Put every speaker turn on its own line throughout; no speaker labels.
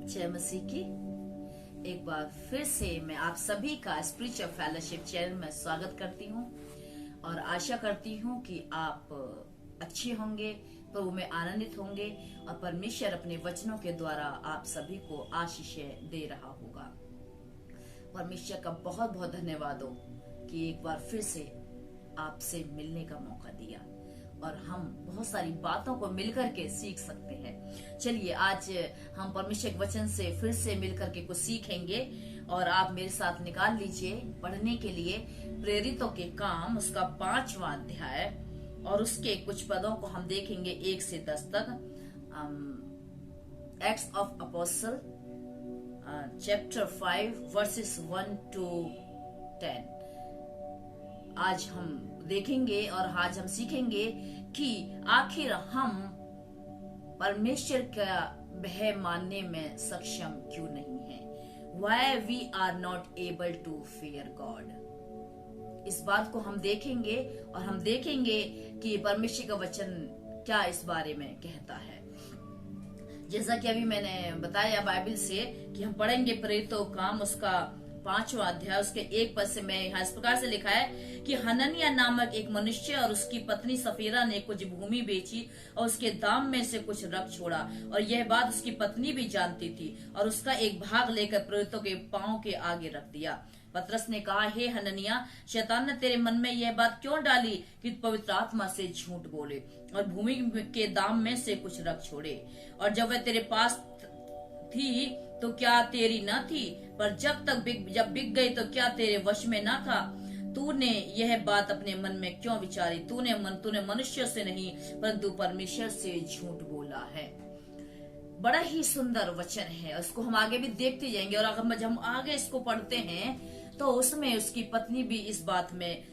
जय मसीह की। एक बार फिर से मैं आप सभी का स्पिरिचुअल फेलोशिप चैनल में स्वागत करती हूँ और आशा करती हूँ कि आप अच्छे होंगे, प्रभु में आनंदित होंगे और परमेश्वर अपने वचनों के द्वारा आप सभी को आशीषें दे रहा होगा। परमेश्वर का बहुत बहुत धन्यवाद हो कि एक बार फिर से आपसे मिलने का मौका दिया और हम बहुत सारी बातों को मिलकर के सीख सकते हैं। चलिए आज हम परमेश्वर के वचन से फिर से मिलकर के कुछ सीखेंगे और आप मेरे साथ निकाल लीजिए पढ़ने के लिए प्रेरितों के काम उसका 5वां अध्याय और उसके कुछ पदों को हम देखेंगे 1 से 10 तक। Acts of apostle chapter 5 versus 1 to 10 आज हम देखेंगे और आज हम सीखेंगे कि आखिर हम परमेश्वर का भय मानने में सक्षम क्यों नहीं हैं। Why we are not able to fear God। इस बात को हम देखेंगे और हम देखेंगे कि परमेश्वर का वचन क्या इस बारे में कहता है। जैसा कि अभी मैंने बताया बाइबल से कि हम पढ़ेंगे प्रेरितों काम उसका 5वां अध्याय उसके 1 पद से। मैं यहाँ इस प्रकार से लिखा है कि हननिया नामक एक मनुष्य और उसकी पत्नी सफीरा ने कुछ भूमि बेची और उसके दाम में से कुछ रख छोड़ा और यह बात उसकी पत्नी भी जानती थी और उसका एक भाग लेकर प्रेरितों के पांव के आगे रख दिया। पतरस ने कहा, हे हननिया, शैतान ने तेरे मन में यह बात क्यों डाली कि पवित्र आत्मा से झूठ बोले और भूमि के दाम में से कुछ रख छोड़े। और जब वह तेरे पास थी तो क्या तेरी न थी, पर जब बिक गई तो क्या तेरे वश में न था। तूने यह बात अपने मन में क्यों विचारी। तूने मनुष्य से नहीं परंतु परमेश्वर से झूठ बोला है। बड़ा ही सुंदर वचन है, उसको हम आगे भी देखते जाएंगे और अगर हम आगे इसको पढ़ते हैं तो उसमें उसकी पत्नी भी इस बात में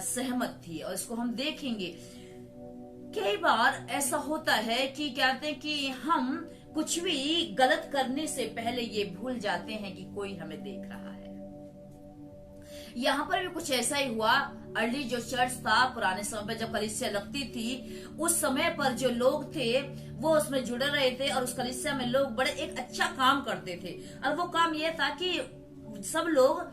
सहमत थी और इसको हम देखेंगे। कई बार ऐसा होता है कि कहते हैं कि हम कुछ भी गलत करने से पहले ये भूल जाते हैं कि कोई हमें देख रहा है। यहाँ पर भी कुछ ऐसा ही हुआ। अर्ली जो चर्च था पुराने समय पर जब कलीसिया लगती थी, उस समय पर जो लोग थे वो उसमें जुड़े रहे थे और उस कलीसिया में लोग बड़े एक अच्छा काम करते थे और वो काम ये था कि सब लोग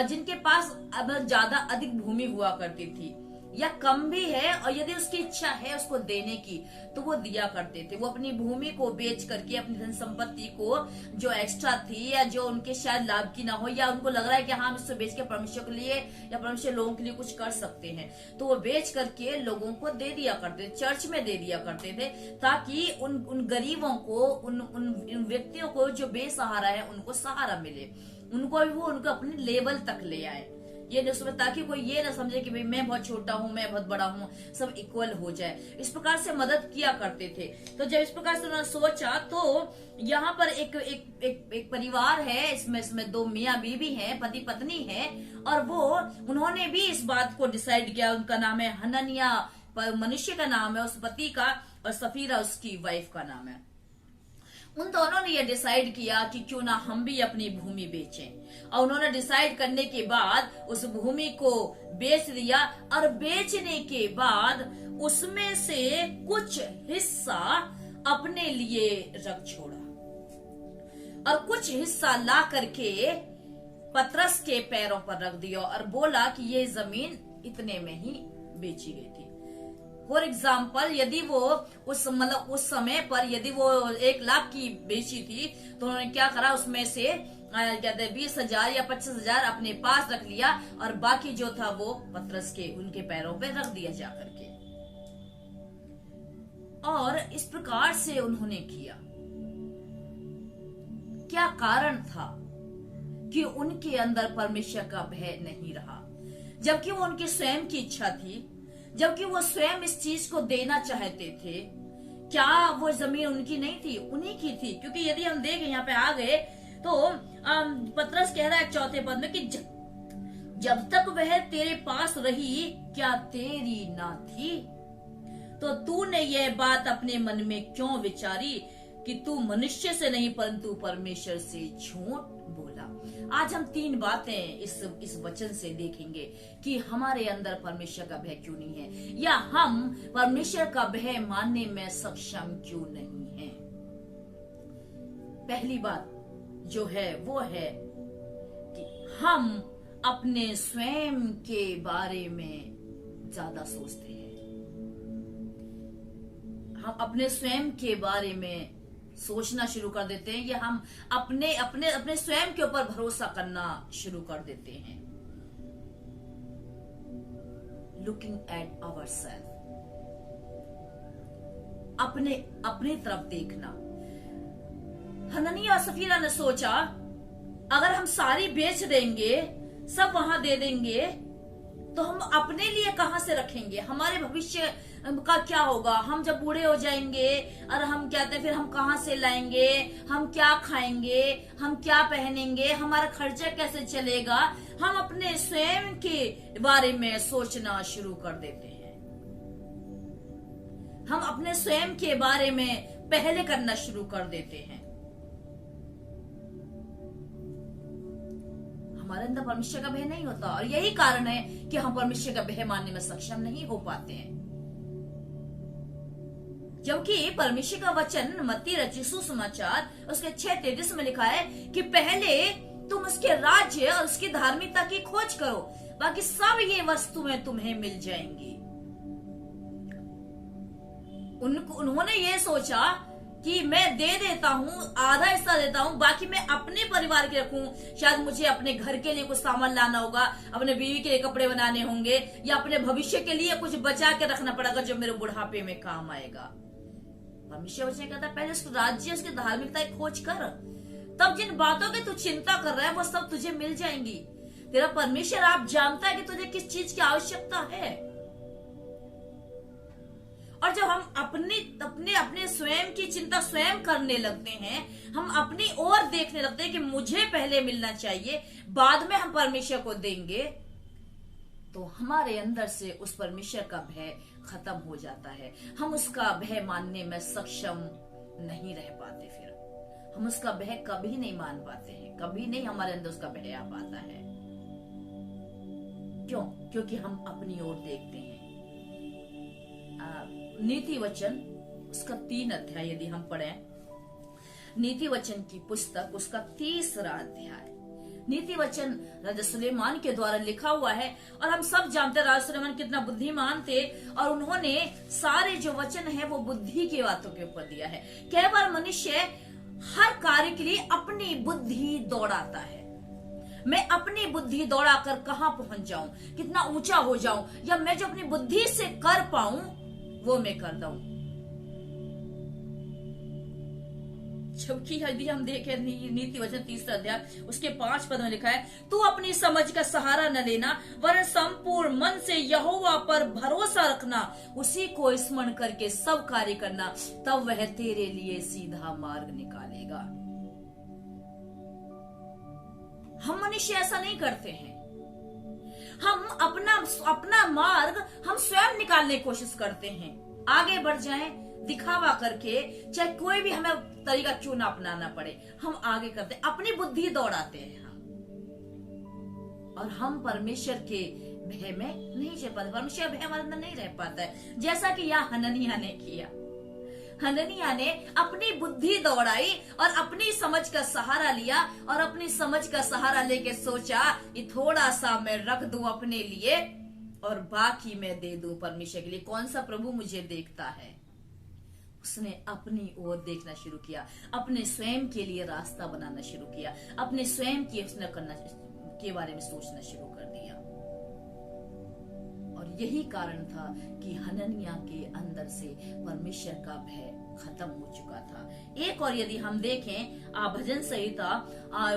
जिनके पास अब ज्यादा अधिक भूमि हुआ करती थी या कम भी है और यदि उसकी इच्छा है उसको देने की तो वो दिया करते थे। वो अपनी भूमि को बेच करके अपनी धन संपत्ति को जो एक्स्ट्रा थी या जो उनके शायद लाभ की ना हो या उनको लग रहा है कि हाँ हम इसको बेच के परमेश्वर के लिए या परमेश्वर लोगों के लिए कुछ कर सकते हैं तो वो बेच करके लोगों को दे दिया करते थे, चर्च में दे दिया करते थे ताकि उन गरीबों को उन व्यक्तियों को जो बेसहारा है उनको सहारा मिले, उनको भी वो उनको अपने लेवल तक ले आए। ये नहीं समझ ताकि कोई ये ना समझे कि भाई मैं बहुत छोटा हूँ मैं बहुत बड़ा हूँ, सब इक्वल हो जाए। इस प्रकार से मदद किया करते थे। तो जब इस प्रकार से उन्होंने सोचा तो यहाँ पर एक परिवार है, इसमें 2 मियाँ बीवी हैं, पति पत्नी है और वो उन्होंने भी इस बात को डिसाइड किया। उनका नाम है हननिया, मनुष्य का नाम है उस पति का, और सफीरा उसकी वाइफ का नाम है। उन दोनों ने ये डिसाइड किया कि क्यों ना हम भी अपनी भूमि बेचें और उन्होंने डिसाइड करने के बाद उस भूमि को बेच दिया और बेचने के बाद उसमें से कुछ हिस्सा अपने लिए रख छोड़ा और कुछ हिस्सा ला करके पतरस के पैरों पर रख दिया और बोला कि ये जमीन इतने में ही बेची गई थी। फॉर एग्जाम्पल यदि वो उस समय पर यदि वो 1 लाख की बेची थी तो उन्होंने क्या करा, उसमें से कहते 20,000 या 25,000 अपने पास रख लिया और बाकी जो था वो पतरस के उनके पैरों पे रख दिया जा करके। और इस प्रकार से उन्होंने किया। क्या कारण था कि उनके अंदर परमेश्वर का भय नहीं रहा, जबकि वो उनकी स्वयं की इच्छा थी, जबकि वो स्वयं इस चीज को देना चाहते थे। क्या वो जमीन उनकी नहीं थी? उन्हीं की थी। क्योंकि यदि हम देखें यहाँ पे आ गए तो पतरस कह रहा है 4 पद में कि जब तक वह तेरे पास रही क्या तेरी ना थी। तो तूने यह बात अपने मन में क्यों विचारी कि तू मनुष्य से नहीं परंतु परमेश्वर से झूठ बोला। आज हम 3 बातें इस वचन से देखेंगे कि हमारे अंदर परमेश्वर का भय क्यों नहीं है या हम परमेश्वर का भय मानने में सक्षम क्यों नहीं है। पहली बात, जो है वो है कि हम अपने स्वयं के बारे में ज्यादा सोचते हैं। हम अपने स्वयं के बारे में सोचना शुरू कर देते हैं, या हम अपने अपने अपने स्वयं के ऊपर भरोसा करना शुरू कर देते हैं। लुकिंग एट आवर सेल्फ, अपने अपनी तरफ देखना। हननिया और सफीरा ने सोचा, अगर हम सारी बेच देंगे, सब वहां दे देंगे, तो हम अपने लिए कहां से रखेंगे? हमारे भविष्य का क्या होगा? हम जब बूढ़े हो जाएंगे और हम कहते हैं फिर हम कहां से लाएंगे? हम क्या खाएंगे? हम क्या पहनेंगे? हमारा खर्चा कैसे चलेगा? हम अपने स्वयं के बारे में सोचना शुरू कर देते हैं। हम अपने स्वयं के बारे में पहले करना शुरू कर देते हैं। हमारे अंदर परमेश्वर का भय नहीं होता, और यही कारण है कि हम परमेश्वर का भय मानने में सक्षम नहीं हो पाते हैं। जबकि परमेश्वर का वचन मत्ती रचित सुसमाचार उसके 6:33 में लिखा है कि पहले तुम उसके राज्य और उसकी धार्मिकता की खोज करो, बाकी सब ये वस्तुएं तुम्हें मिल जाएंगी। उन्होंने ये सोचा कि मैं दे देता हूँ, आधा हिस्सा देता हूँ, बाकी मैं अपने परिवार के रखूं। शायद मुझे अपने घर के लिए कुछ सामान लाना होगा, अपने बीवी के लिए कपड़े बनाने होंगे, या अपने भविष्य के लिए कुछ बचा के रखना पड़ेगा जो मेरे बुढ़ापे में काम आएगा। परमेश्वर वचन कहता है पहले उसके राज्य, उसकी धार्मिकता की खोज कर, तब जिन बातों की तू चिंता कर रहा है वो सब तुझे मिल जाएंगी। तेरा परमेश्वर आप जानता है कि तुझे किस चीज की आवश्यकता है। और जब हम अपने स्वयं की चिंता स्वयं करने लगते हैं, हम अपनी ओर देखने लगते हैं कि मुझे पहले मिलना चाहिए, बाद में हम परमेश्वर को देंगे, तो हमारे अंदर से उस परमेश्वर का भय खत्म हो जाता है। हम उसका भय मानने में सक्षम नहीं रह पाते। फिर हम उसका भय कभी नहीं मान पाते हैं, कभी नहीं हमारे अंदर उसका भय आ पाता है। क्यों? क्योंकि हम अपनी ओर देखते हैं। नीति वचन उसका 3 अध्याय यदि हम पढ़ें, नीति वचन की पुस्तक उसका 3रा अध्याय, नीति वचन राजा सुलेमान के द्वारा लिखा हुआ है। और हम सब जानते हैं राजा सुलेमान कितना बुद्धिमान थे, और उन्होंने सारे जो वचन है वो बुद्धि की बातों के ऊपर दिया है। केवल मनुष्य हर कार्य के लिए अपनी बुद्धि दौड़ाता है। मैं अपनी बुद्धि दौड़ाकर कहां पहुंच जाऊं, कितना ऊंचा हो जाऊं, या मैं जो अपनी बुद्धि से कर पाऊं वो मैं कर दूं। जबकि यदि हम देखें नीति वचन 3रा अध्याय उसके 5 पद में लिखा है, तू अपनी समझ का सहारा न लेना, वरन संपूर्ण मन से यहोवा पर भरोसा रखना, उसी को स्मरण करके सब कार्य करना, तब वह तेरे लिए सीधा मार्ग निकालेगा। हम मनुष्य ऐसा नहीं करते हैं। हम अपना मार्ग हम स्वयं निकालने की कोशिश करते हैं, आगे बढ़ जाएं दिखावा करके, चाहे कोई भी हमें तरीका क्यों ना अपनाना पड़े, हम आगे करते हैं, अपनी बुद्धि दौड़ाते हैं हम, और हम परमेश्वर के भय में नहीं चल पाते। परमेश्वर भय हमारे अंदर नहीं रह पाता है, जैसा कि यहाँ हननिया ने किया। हननिया ने अपनी बुद्धि दौड़ाई और अपनी समझ का सहारा लिया, और अपनी समझ का सहारा लेके सोचा कि थोड़ा सा मैं रख दूं अपने लिए और बाकी मैं दे दूं परमेश्वर के लिए। कौन सा प्रभु मुझे देखता है? उसने अपनी ओर देखना शुरू किया, अपने स्वयं के लिए रास्ता बनाना शुरू किया, अपने स्वयं की उसने करना के बारे में सोचना शुरू कर दिया। और यही कारण था कि हननिया के अंदर से परमेश्वर का भय खत्म हो चुका था। एक और यदि हम देखें भजन संहिता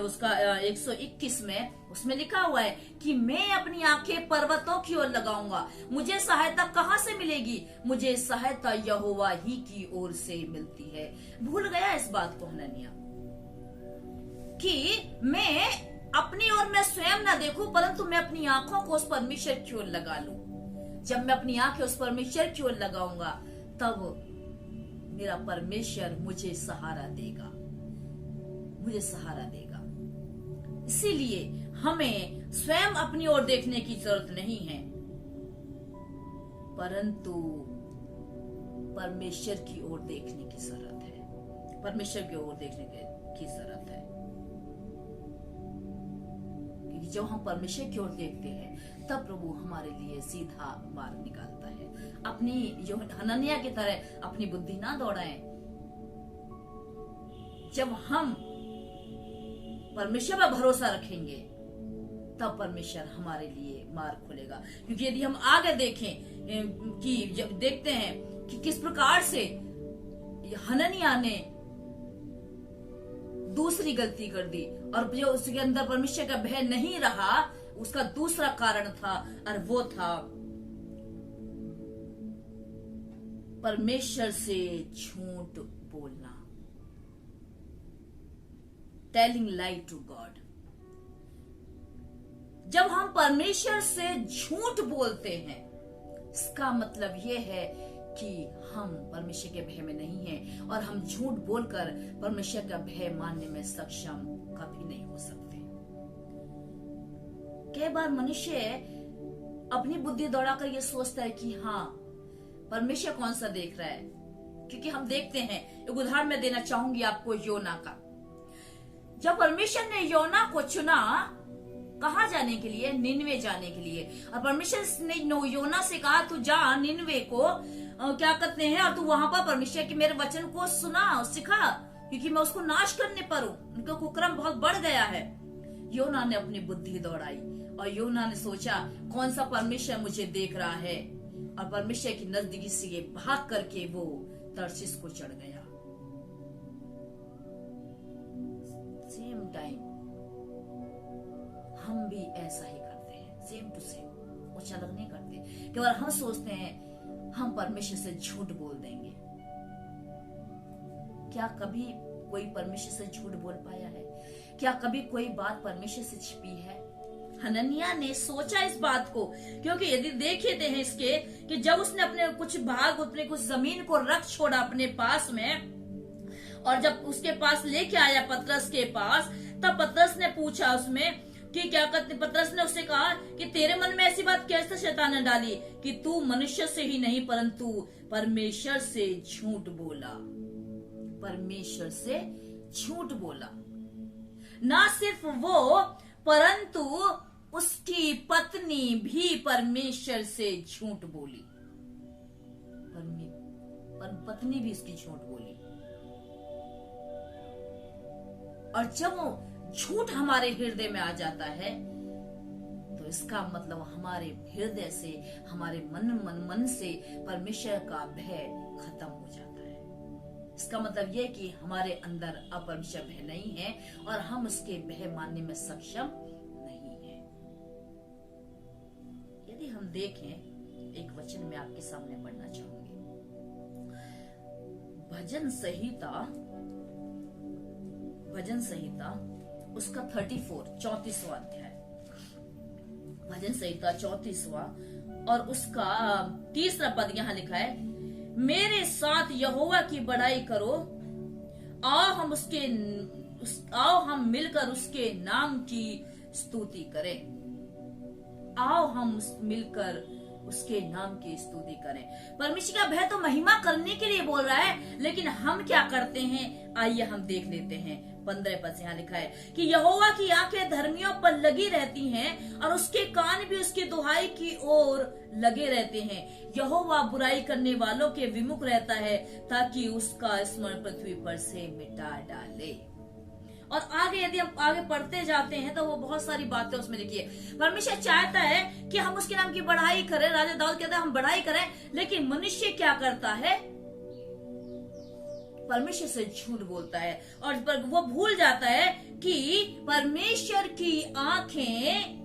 उसका 121 में, उसमें लिखा हुआ है कि मैं अपनी आंखें पर्वतों की ओर लगाऊंगा, मुझे सहायता कहां से मिलेगी? मुझे सहायता यहोवा ही की ओर से मिलती है। भूल गया इस बात को हननिया कि मैं अपनी ओर मैं स्वयं ना देखूं, परंतु मैं अपनी आंखों को उस परमेश्वर की ओर लगा लूं। जब मैं अपनी आंखें उस परमेश्वर की ओर लगाऊंगा, तब मेरा परमेश्वर मुझे सहारा देगा, मुझे सहारा देगा। इसीलिए हमें स्वयं अपनी ओर देखने की जरूरत नहीं है, परंतु परमेश्वर की ओर देखने की जरूरत है। परमेश्वर की ओर देखने की जरूरत है। जब हम परमेश्वर की ओर देखते हैं तब प्रभु हमारे लिए सीधा मार्ग निकालता है। अपनी जो हनन्याह की तरह अपनी बुद्धि ना दौड़ाएं। जब हम परमेश्वर पर भरोसा रखेंगे तब परमेश्वर हमारे लिए मार्ग खोलेगा। क्योंकि यदि हम आगे देखें कि जब देखते हैं कि किस प्रकार से हनन्याह ने दूसरी गलती कर दी और जो उसके अंदर परमेश्वर का भय नहीं रहा, उसका दूसरा कारण था और वो था परमेश्वर से झूठ बोलना, टेलिंग लाई टू गॉड। जब हम परमेश्वर से झूठ बोलते हैं इसका मतलब ये है कि हम परमेश्वर के भय में नहीं हैं और हम झूठ बोलकर परमेश्वर का भय मानने में सक्षम कभी नहीं हो सकते। कई बार मनुष्य अपनी बुद्धि दौड़ाकर ये सोचता है कि हाँ परमेश्वर कौन सा देख रहा है। क्योंकि हम देखते हैं, एक उदाहरण मैं देना चाहूंगी आपको योना का। जब परमेश्वर ने योना को चुना कहाँ जाने के लिए, निनवे जाने के लिए, और परमेश्वर ने योना से कहा तू जा निनवे को क्या कहते हैं और तू वहां पर परमेश्वर के मेरे वचन को सुना सिखा, क्योंकि मैं उसको नाश करने पर हूं, उनका कुकर्म बहुत बढ़ गया है। योना ने अपनी बुद्धि दौड़ाई और योना ने सोचा कौन सा परमेश्वर मुझे देख रहा है, और परमेश्वर की नजदीकी से भाग करके वो तर्शीश को चढ़ गया। सेम टाइम हम भी ऐसा ही करते हैं, सेम टू सेम, कुछ अलग नहीं करते। केवल हम सोचते हैं हम परमेश्वर से झूठ बोल देंगे। क्या कभी कोई परमेश्वर से झूठ बोल पाया है? क्या कभी कोई बात परमेश्वर से छिपी है? हनन्याह ने सोचा इस बात को, क्योंकि यदि देखे हैं इसके कि जब उसने अपने कुछ भाग, अपने कुछ जमीन को रख छोड़ा अपने पास में, और जब उसके पास लेके आया पतरस के पास, तब पतरस ने पूछा उसमें कि क्या कहते, पतरस ने उससे कहा कि तेरे मन में ऐसी बात कैसे शैतान ने डाली कि तू मनुष्य से ही नहीं परंतु परमेश्वर से झूठ बोला। परमेश्वर से झूठ बोला। ना सिर्फ वो परंतु उसकी पत्नी भी परमेश्वर से झूठ बोली। पत्नी भी इसकी झूठ बोली। और जब वो झूठ हमारे हृदय में आ जाता है तो इसका मतलब हमारे हृदय से, हमारे मन से परमेश्वर का भय खत्म हो जाता है। इसका मतलब यह कि हमारे अंदर अब परमेश्वर भय नहीं है और हम उसके भय मानने में सक्षम नहीं है। यदि हम देखें, एक वचन में आपके सामने पढ़ना चाहूंगी, भजन संहिता उसका 34वां अध्याय, भजन संहिता 34वां और उसका 3रा पद यहाँ लिखा है, मेरे साथ यहोवा की बड़ाई करो, आओ हम मिलकर उसके नाम की स्तुति करें। आओ हम मिलकर उसके नाम की स्तुति करें। परमेश्वर का भय तो महिमा करने के लिए बोल रहा है, लेकिन हम क्या करते हैं आइए हम देख लेते हैं। 15 पद यहाँ लिखा है कि यहोवा की आंखें धर्मियों पर लगी रहती हैं और उसके कान भी उसकी दुहाई की ओर लगे रहते हैं। यहोवा बुराई करने वालों के विमुख रहता है ताकि उसका स्मरण पृथ्वी पर से मिटा डाले। और आगे यदि हम आगे पढ़ते जाते हैं तो वो बहुत सारी बातें उसमें लिखी है। परमेश्वर चाहता है कि हम उसके नाम की बढ़ाई करें। राजा दाऊद कहता है हम बढ़ाई करें, लेकिन मनुष्य क्या करता है? परमेश्वर से झूठ बोलता है और वो भूल जाता है कि परमेश्वर की आंखें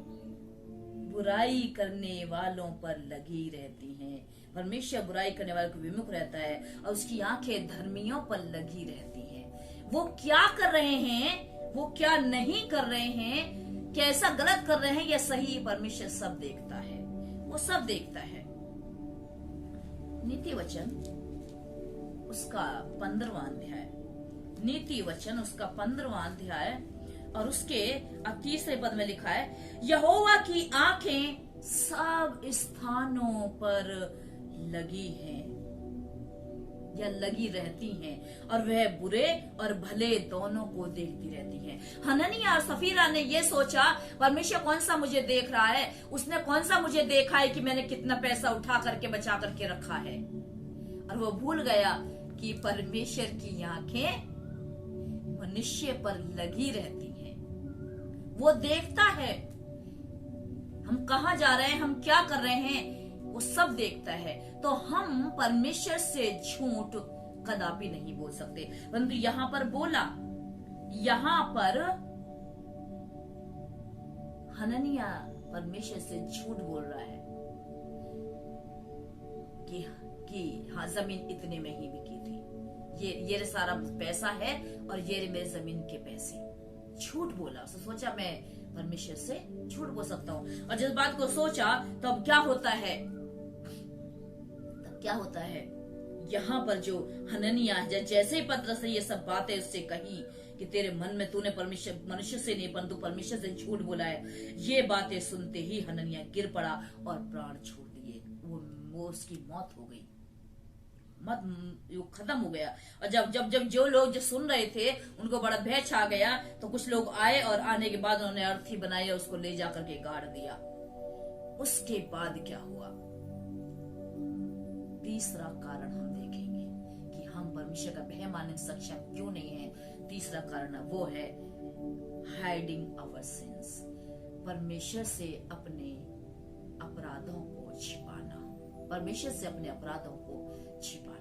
बुराई करने वालों पर लगी रहती हैं। परमेश्वर बुराई करने वालों को विमुख रहता है और उसकी आंखें धर्मियों पर लगी रहती हैं। वो क्या कर रहे हैं, वो क्या नहीं कर रहे हैं, कैसा गलत कर रहे हैं या सही, परमेश्वर सब देखता है, वो सब देखता है। नीति वचन उसका 15वां अध्याय, नीति वचन उसका 15वां अध्याय और उसके 3रे पद में लिखा है, यहोवा की आंखें सब स्थानों पर लगी हैं। या लगी रहती हैं और वह बुरे और भले दोनों को देखती रहती हैं। हननिया और सफीरा ने ये सोचा, परमेश्वर कौन सा मुझे देख रहा है, उसने कौन सा मुझे देखा है कि मैंने कितना पैसा उठा करके बचा करके रखा है। और वो भूल गया कि परमेश्वर की आंखें मनुष्य पर लगी रहती हैं। वो देखता है हम कहाँ जा रहे हैं, हम क्या कर रहे हैं, वो सब देखता है। तो हम परमेश्वर से झूठ कदापि नहीं बोल सकते। परंतु यहाँ पर बोला, यहाँ पर हननिया परमेश्वर से झूठ बोल रहा है कि हाँ जमीन इतने में ही बिकी थी, ये सारा पैसा है और ये मेरे जमीन के पैसे। झूठ बोला, उसने सोचा मैं परमेश्वर से झूठ बोल सकता हूँ। और जिस बात को सोचा तो अब क्या होता है, तब क्या होता है, यहाँ पर जो हननिया जैसे ही पतरस ने ये सब बातें उससे कही कि तेरे मन में तूने परमेश्वर मनुष्य से नहीं परंतु परमेश्वर से झूठ बोला है, ये बातें सुनते ही हननिया गिर पड़ा और प्राण छोड़ दिए। वो उसकी मौत हो गई, खत्म हो गया। और जब जो लोग जो सुन रहे थे उनको बड़ा भय छा गया, तो कुछ लोग आए और आने के बाद उन्होंने अर्थी बनाई और उसको ले जाकर के गाड़ दिया। उसके बाद क्या हुआ, तीसरा कारण हम देखेंगे कि हम परमेश्वर का भय मानने में सक्षम क्यों नहीं है। तीसरा कारण वो है हाइडिंग आवर सिंस, परमेश्वर से अपने अपराधों को छिपाना, परमेश्वर से अपने अपराधों को छिपाना।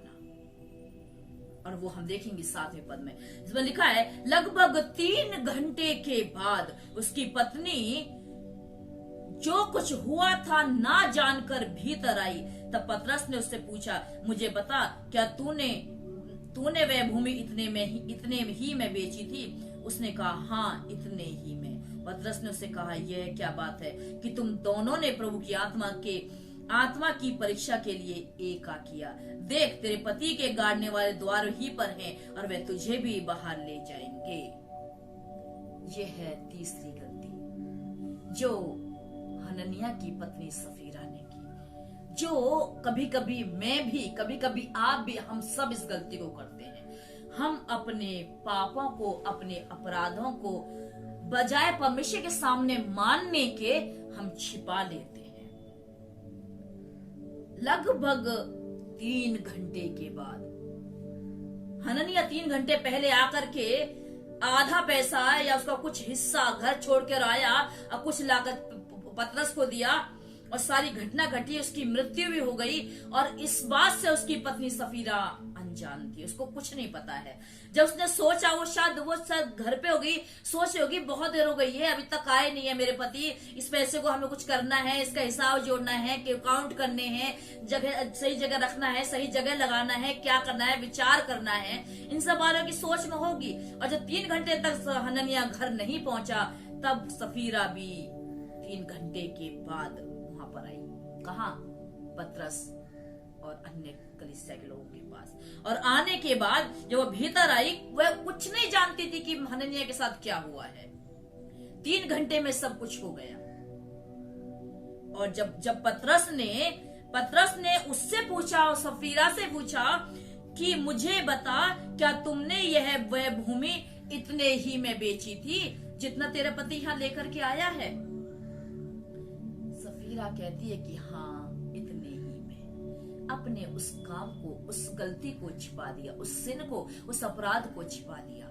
और वो हम देखेंगे 7वें पद में, इसमें लिखा है लगभग 3 घंटे के बाद उसकी पत्नी जो कुछ हुआ था ना जानकर भीतर आई। तब पतरस ने उससे पूछा, मुझे बता, क्या तूने वह भूमि इतने ही में बेची थी? उसने कहा, हाँ इतने ही में। पतरस ने उससे कहा, यह क्या बात है कि तुम दोनों ने प्रभु की आत्मा की परीक्षा के लिए एका किया। देख तेरे पति के गाड़ने वाले द्वार ही पर हैं और वे तुझे भी बाहर ले जाएंगे। यह है तीसरी गलती जो हननिया की पत्नी सफीरा ने की, जो कभी कभी मैं भी, कभी कभी आप भी, हम सब इस गलती को करते हैं। हम अपने पापों को, अपने अपराधों को बजाय परमेश्वर के सामने मानने के हम छिपा लेते हैं। लगभग 3 घंटे के बाद हननिया 3 घंटे पहले आकर के आधा पैसा या उसका कुछ हिस्सा घर छोड़कर आया और कुछ लाकर पतरस को दिया और सारी घटना घटी, उसकी मृत्यु भी हो गई। और इस बात से उसकी पत्नी सफीरा अनजान थी, उसको कुछ नहीं पता है। जब उसने सोचा वो शायद घर पे होगी, सोच होगी बहुत देर हो गई है, अभी तक आए नहीं है मेरे पति, इस पैसे को हमें कुछ करना है, इसका हिसाब जोड़ना है, काउंट करने हैं, जगह सही जगह रखना है, सही जगह लगाना है, क्या करना है, विचार करना है, इन सब बातों की सोच में होगी। और जब 3 घंटे तक हननिया घर नहीं पहुंचा तब सफीरा भी 3 घंटे के बाद वहां पर आई। कहा? पतरस और अन्य कलीसिया के लोगों के पास। और आने के बाद जब वो भीतर आई, वह कुछ नहीं जानती थी कि हननिया के साथ क्या हुआ है। 3 घंटे में सब कुछ हो गया। और जब पतरस ने उससे पूछा, और सफीरा से पूछा कि मुझे बता, क्या तुमने वह भूमि इतने ही में बेची थी जितना तेरा पति यहाँ लेकर के आया है? सफीरा कहती है कि हाँ इतने ही में। अपने उस काम को, उस गलती को छिपा दिया, उस सिन को, उस अपराध को छिपा दिया,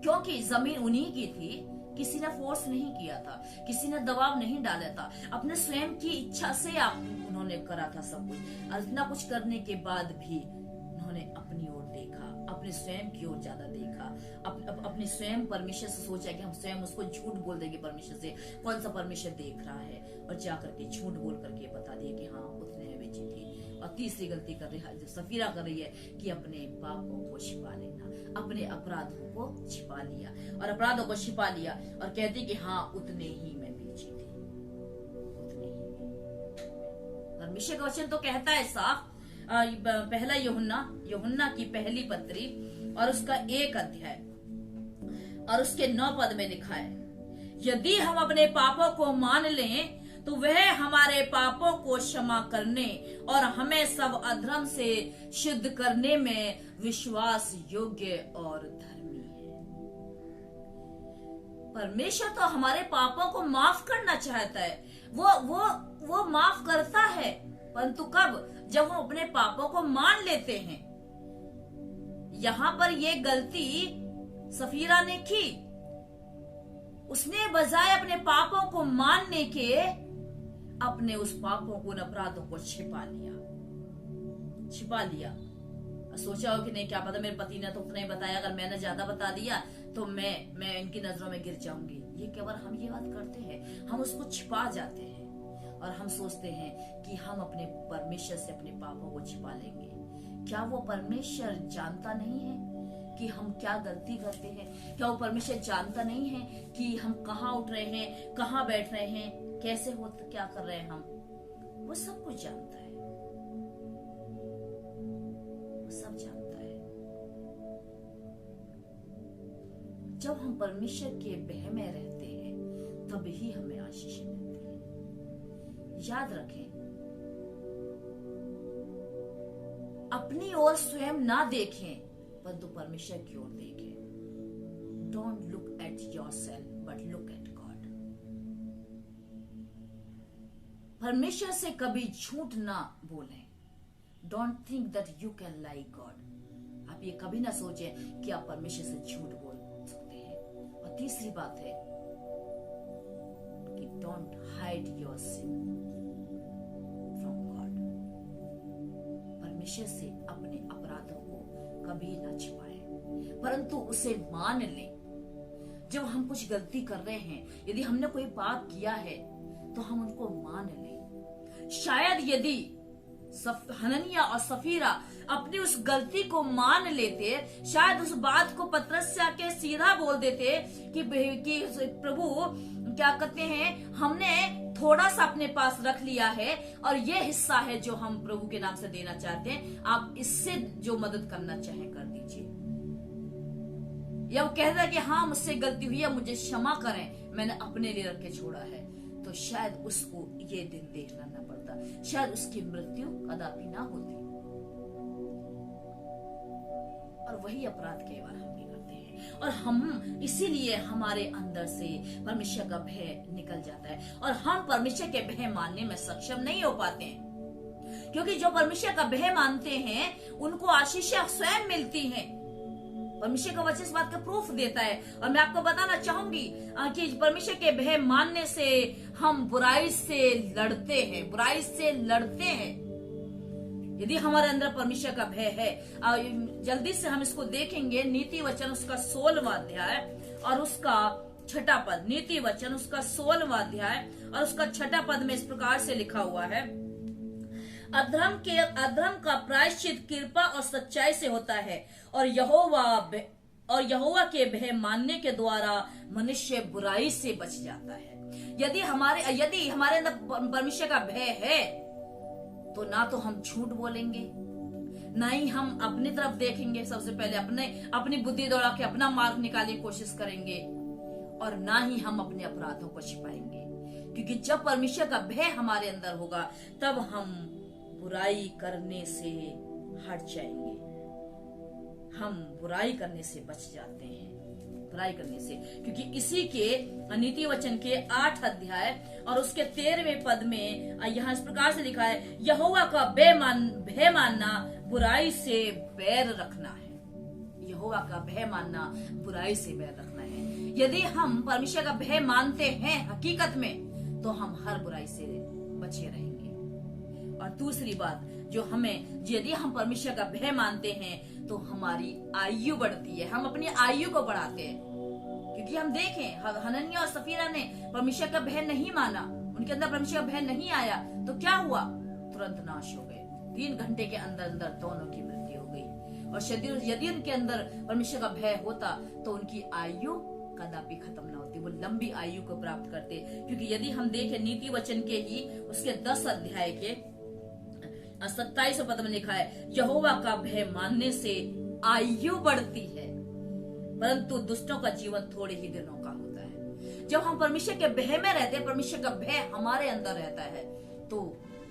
क्योंकि जमीन उन्हीं की थी। किसी ने फोर्स नहीं किया था, किसी ने दबाव नहीं डाला था, अपने स्वयं की इच्छा से उन्होंने करा था सब कुछ। और इतना कुछ करने के बाद भी उन्होंने अपनी ओर देखा, अपने स्वयं की ओर ज्यादा देखा, अपने स्वयं परमेश्वर से सोचा कि हम स्वयं उसको झूठ बोल देंगे परमेश्वर से, कौन सा परमेश्वर देख रहा है, और जाकर के झूठ बोल करके बता दिया कि हाँ उतने में बेची थी। और तीसरी गलती कर रही है जो सफीरा कर रही है कि अपने पापों को छिपा लेना, अपने अपराधों को छिपा लिया, और अपराधों को छिपा लिया और कहती कि हाँ उतने ही में बेची थी, उतने ही में। परमेश्वर का वचन तो कहता है साफ, पहला यूहन्ना की पहली पत्री और उसका 1 अध्याय और उसके 9 पद में लिखा है, यदि हम अपने पापों को मान लें तो वह हमारे पापों को क्षमा करने और हमें सब अधर्म से शुद्ध करने में विश्वास योग्य और धर्मी है। परमेश्वर तो हमारे पापों को माफ करना चाहता है। वो माफ करता है, परंतु कब? जब हम अपने पापों को मान लेते हैं। यहां पर यह गलती सफीरा ने की। उसने बजाय अपने पापों को मानने के अपने उस पापों को, अपराधों को छिपा लिया। सोचा हो कि नहीं, क्या पता मेरे पति ने तो उतना ही बताया, अगर मैंने ज्यादा बता दिया तो मैं इनकी नजरों में गिर जाऊंगी। ये केवल हम ये बात करते हैं, हम उसको छिपा जाते हैं और हम सोचते हैं कि हम अपने परमेश्वर से अपने पापों को छिपा लेंगे। क्या वो परमेश्वर जानता नहीं है कि हम क्या गलती करते हैं? क्या वो परमेश्वर जानता नहीं है कि हम कहाँ उठ रहे हैं, कहाँ बैठ रहे हैं, कैसे हो, क्या कर रहे हैं हम? वो सब कुछ जानता है, वो सब जानता है। जब हम परमेश्वर के भय में रहते हैं तब ही हमें आशीष मिलती है। याद रखें, अपनी ओर स्वयं ना देखें, परंतु परमेश्वर की ओर देखें। Don't look at yourself but look at God. परमेश्वर से कभी झूठ ना बोलें। Don't think that you can lie God. आप ये कभी ना सोचें कि आप परमेश्वर से झूठ बोल सकते हैं। और तीसरी बात है कि don't hide your sin from God. परमेश्वर से अपने अपराधों को कभी ना छिपाएं, परंतु उसे मान लें। जब हम कुछ गलती कर रहे हैं, यदि हमने कोई पाप किया है तो हम उनको मान लें। शायद यदि हननिया और सफीरा अपनी उस गलती को मान लेते, शायद उस बात को पतरस से आके सीधा बोल देते कि प्रभु क्या कहते हैं, हमने थोड़ा सा अपने पास रख लिया है और ये हिस्सा है जो हम प्रभु के नाम से देना चाहते हैं, आप इससे जो मदद करना चाहें कर दीजिए। या वो कह रहा है कि हाँ मुझसे गलती हुई है, मुझे क्षमा करें, मैंने अपने लिए रख के छोड़ा है, तो शायद उसको ये दिन देखना न पड़ता, शायद उसकी मृत्यु कदापि ना होती। और वही अपराध कई बार हम भी करते हैं और हम इसीलिए हमारे अंदर से परमेश्वर का भय निकल जाता है और हम परमेश्वर के भय मानने में सक्षम नहीं हो पाते हैं। क्योंकि जो परमेश्वर का भय मानते हैं उनको आशीष स्वयं मिलती हैं। परमेश्वर का वचन इस बात का प्रूफ देता है। और मैं आपको बताना चाहूंगी कि परमेश्वर के भय मानने से हम बुराई से लड़ते हैं, यदि हमारे अंदर परमेश्वर का भय है। जल्दी से हम इसको देखेंगे। नीति वचन उसका 16वां अध्याय और उसका 6ठा पद। नीति वचन उसका 16वां अध्याय और उसका 6ठा पद में इस प्रकार से लिखा हुआ है, अधर्म का प्रायश्चित कृपा और सच्चाई से होता है और यहोवा के भय मानने के द्वारा मनुष्य बुराई से बच जाता है। यदि हमारे अंदर परमेश्वर का भय है तो ना तो हम झूठ बोलेंगे, ना ही हम अपनी तरफ देखेंगे, सबसे पहले अपनी बुद्धि दौड़ा के अपना मार्ग निकालने की कोशिश करेंगे, और ना ही हम अपने अपराधों को छिपाएंगे। क्योंकि जब परमेश्वर का भय हमारे अंदर होगा तब हम बुराई करने से हट जाएंगे, हम बुराई करने से बच जाते हैं, बुराई करने से। क्योंकि इसी के नीति वचन के 8 अध्याय और उसके 13वें पद में यहाँ इस प्रकार से लिखा है, यहोवा का भय मानना बुराई से बैर रखना है। यहोवा का भय मानना बुराई से बैर रखना है। यदि हम परमेश्वर का भय मानते हैं हकीकत में, तो हम हर बुराई से बचे रहेंगे। और दूसरी बात यदि हम परमेश्वर का भय मानते हैं तो हमारी आयु बढ़ती है, हम अपनी आयु को बढ़ाते हैं। क्योंकि हम देखें हननिया और सफीरा ने परमेश्वर का भय नहीं माना, उनके अंदर परमेश्वर का भय नहीं आया, तो क्या हुआ? तुरंत नाश हो गए। 3 घंटे के अंदर अंदर दोनों की मृत्यु हो गई। और यदि उनके अंदर परमेश्वर का भय होता तो उनकी आयु कदापि खत्म न होती, वो लंबी आयु को प्राप्त करते। क्योंकि यदि हम देखें नीति वचन के ही उसके 10 अध्याय के 27 पद में लिखा है, यहोवा का भय मानने से आयु बढ़ती है, परंतु दुष्टों का जीवन थोड़े ही दिनों का होता है। जब हम परमेश्वर के भय में रहते हैं, परमेश्वर का भय हमारे अंदर रहता है, तो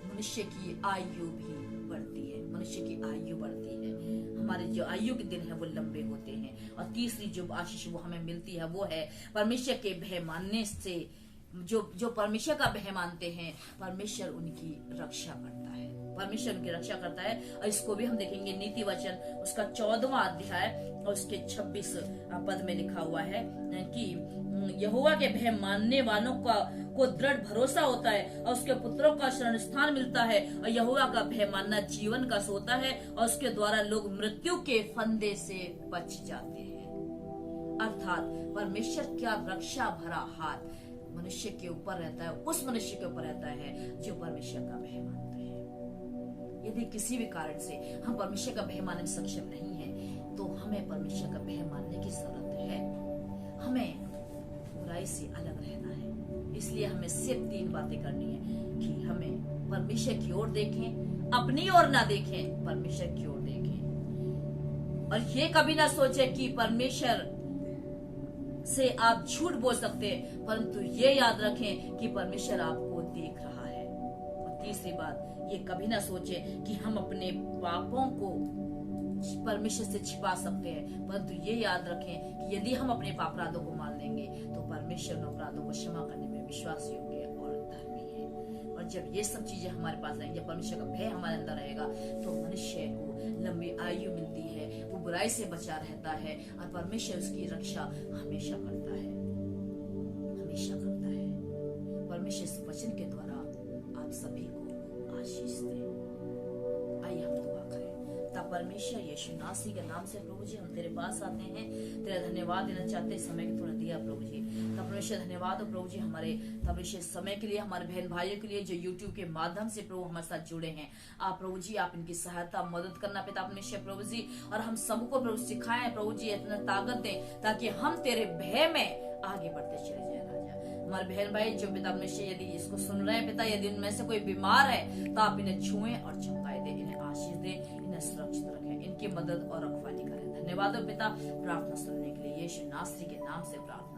मनुष्य की आयु भी बढ़ती है, मनुष्य की आयु बढ़ती है, हमारे जो आयु के दिन है वो लंबे होते हैं। और तीसरी जो आशीष वो हमें मिलती है वो है परमेश्वर के भय मानने से, जो परमेश्वर का भय मानते हैं, परमेश्वर उनकी रक्षा करता है, परमेश्वर उनकी रक्षा करता है। और इसको भी हम देखेंगे नीति वचन उसका 14वां अध्याय और उसके 26 पद में लिखा हुआ है कि यहोवा के भय मानने वालों को दृढ़ भरोसा होता है और उसके पुत्रों का शरण स्थान मिलता है। और यहोवा का भय मानना जीवन का सोता है और उसके द्वारा लोग मृत्यु के फंदे से बच जाते हैं। अर्थात परमेश्वर क्या रक्षा भरा हाथ मनुष्य के ऊपर रहता है, उस मनुष्य के ऊपर रहता है जो परमेश्वर का भय मानता है। यदि किसी भी कारण से हम परमेश्वर का भय मानने में सक्षम नहीं है, तो हमें परमेश्वर का भय मानने की जरूरत है। हमें बुराई से अलग रहना है। इसलिए हमें सिर्फ 3 बातें करनी है कि हमें परमेश्वर की ओर देखें, अपनी ओर ना देखें, परमेश्वर की ओर देखें। और ये कभी ना सोचे कि परमेश्वर से आप झूठ बोल सकते हैं, परंतु ये याद रखें कि परमेश्वर आपको देख रहा है। और तीसरी बात, ये कभी ना सोचे कि हम अपने पापों को परमेश्वर से छिपा सकते हैं, परंतु ये याद रखें कि यदि हम अपने अपराधों को मान लेंगे तो परमेश्वर उन अपराधों को क्षमा करने में विश्वास योग्य और धर्मी है। और जब ये सब चीजें हमारे पास रहेंगी, जब परमेश्वर का भय हमारे अंदर रहेगा, तो मनुष्य को लंबी आयु मिलती है, वो बुराई से बचा रहता है और परमेश्वर उसकी रक्षा हमेशा करता है, हमेशा करता है। परमेश्वर इस वचन के द्वारा आप सभी को आशीष दे। आइए हम दुआ करें। तब परमेश्वर यीशु नासी के नाम से प्रभु जी हम तेरे पास आते हैं, तेरा धन्यवाद देना चाहते हैं समय कि तूने दिया प्रभु जी। तब परमेश्वर धन्यवाद हो प्रभु जी हमारे परमेश्वर समय के लिए, हमारे बहन भाइयों के लिए जो यूट्यूब के माध्यम से प्रभु हमारे साथ जुड़े हैं। आप प्रभु जी आप इनकी सहायता मदद करना पिता परमेश्वर प्रभु जी, और हम सबको प्रभु सिखाएं प्रभु जी, इतना ताकत दें ताकि हम तेरे भय में आगे बढ़ते चले जाए राजा। हमारे बहन भाई जो पिता परमेश्वर यदि इसको सुन रहे हैं पिता, यदि उनमें से कोई बीमार है तो आप इन्हें छुएं और चमकाए दे, इन्हें आशीष दे, इन्हें सुरक्षित रखें, इनकी मदद और रखवाली करें। धन्यवाद पिता, प्रार्थना सुनने के लिए यीशु नासरी के नाम से प्रार्थना।